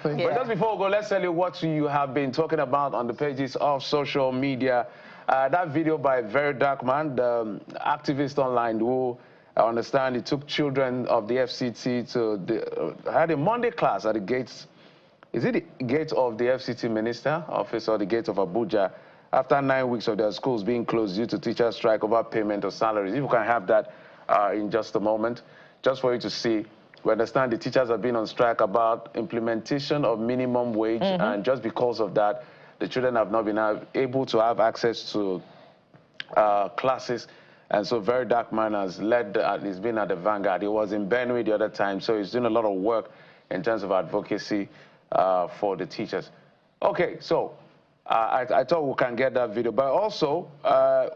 But just before we go, let's tell you what you have been talking about on the pages of social media. That video by Very Dark Man, the activist online who, I understand, he took children of the FCT to had a Monday class at the gates. Is it the gate of the FCT minister office or the gate of Abuja? After 9 weeks of their schools being closed due to teacher strike over payment of salaries. If you can have that in just a moment, just for you to see. We understand the teachers have been on strike about implementation of minimum wage, and just because of that, the children have not been able to have access to classes. And so Very Dark Man has led, he's been at the vanguard. He was in Benue the other time, so he's doing a lot of work in terms of advocacy for the teachers. Okay, so I thought we can get that video, but also,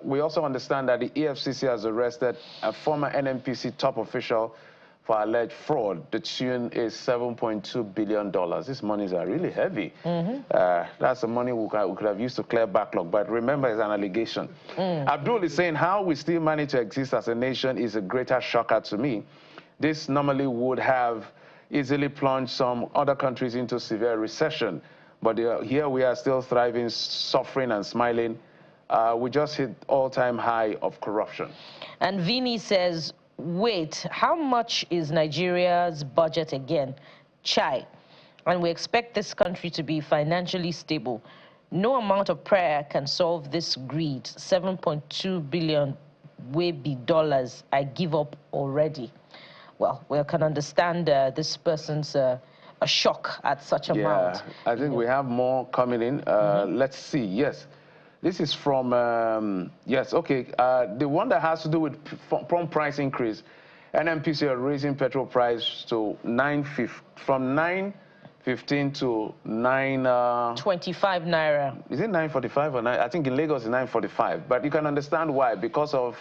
we also understand that the EFCC has arrested a former NNPC top official for alleged fraud. The tune is $7.2 billion. These monies are really heavy. That's the money we could have used to clear backlog, but remember, it's an allegation. Abdul is saying how we still manage to exist as a nation is a greater shocker to me. This normally would have easily plunged some other countries into severe recession. But here we are still thriving, suffering and smiling. We just hit all-time high of corruption. And Vinny says, wait, how much is Nigeria's budget again? Chai. And we expect this country to be financially stable. No amount of prayer can solve this greed. 7.2 billion will be dollars. I give up already. Well, we can understand this person's a shock at such amount. I think we have more coming in. Let's see. Yes, this is from yes. Okay, the one that has to do with prompt price increase. NNPC are raising petrol price to from 9.15 to 9.25 naira. Is it 9.45 or 9? I think in Lagos it's 9.45. But you can understand why, because of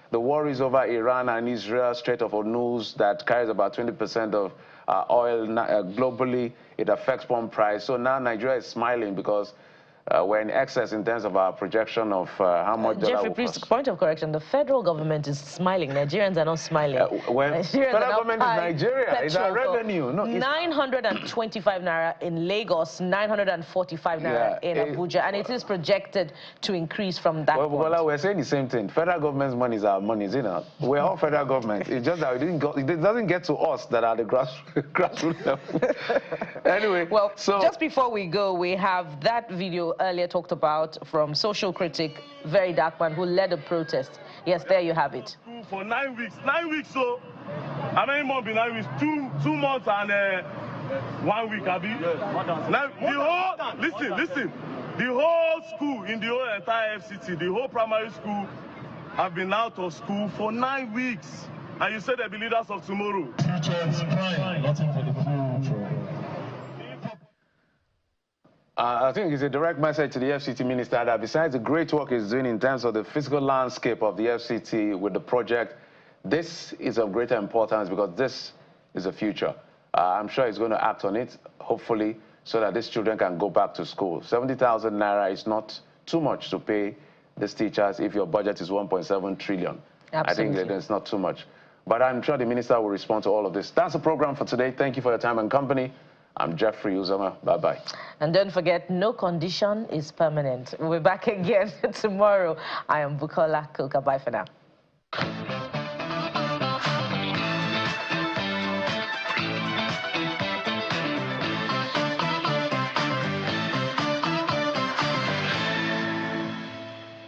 the worries over Iran and Israel, Strait of Hormuz, that carries about 20% of oil globally. It affects pump price. So now Nigeria is smiling because we're in excess in terms of our projection of how much Jeffrey, please, point of correction. The federal government is smiling. Nigerians are not smiling. Well, federal government is Nigeria. It's our revenue. No, 925 naira in Lagos, 945 naira in Abuja, and it is projected to increase from that point. Well, we're saying the same thing. Federal government's money is our money, you know. We're all federal government. It's just that it doesn't get to us that are the grassroots level. Anyway, well, so just before we go, we have that video earlier talked about from social critic Very Dark Man, who led a protest. Yes, there you have it. For 9 weeks. 9 weeks, so how many months? 9 weeks, 2 months and 1 week, Abi. Now, listen. The whole school in the whole entire FCT, the whole primary school, have been out of school for 9 weeks. And you said they'll be leaders of tomorrow. Future is prime, nothing for the future. I think it's a direct message to the FCT minister that besides the great work he's doing in terms of the physical landscape of the FCT with the project, this is of greater importance because this is the future. I'm sure he's going to act on it, hopefully, so that these children can go back to school. 70,000 naira is not too much to pay these teachers if your budget is 1.7 trillion. Absolutely. I think it's not too much. But I'm sure the minister will respond to all of this. That's the program for today. Thank you for your time and company. I'm Jeffrey Uzoma. Bye-bye. And don't forget, no condition is permanent. We'll be back again tomorrow. I am Bukola Koka. Bye for now.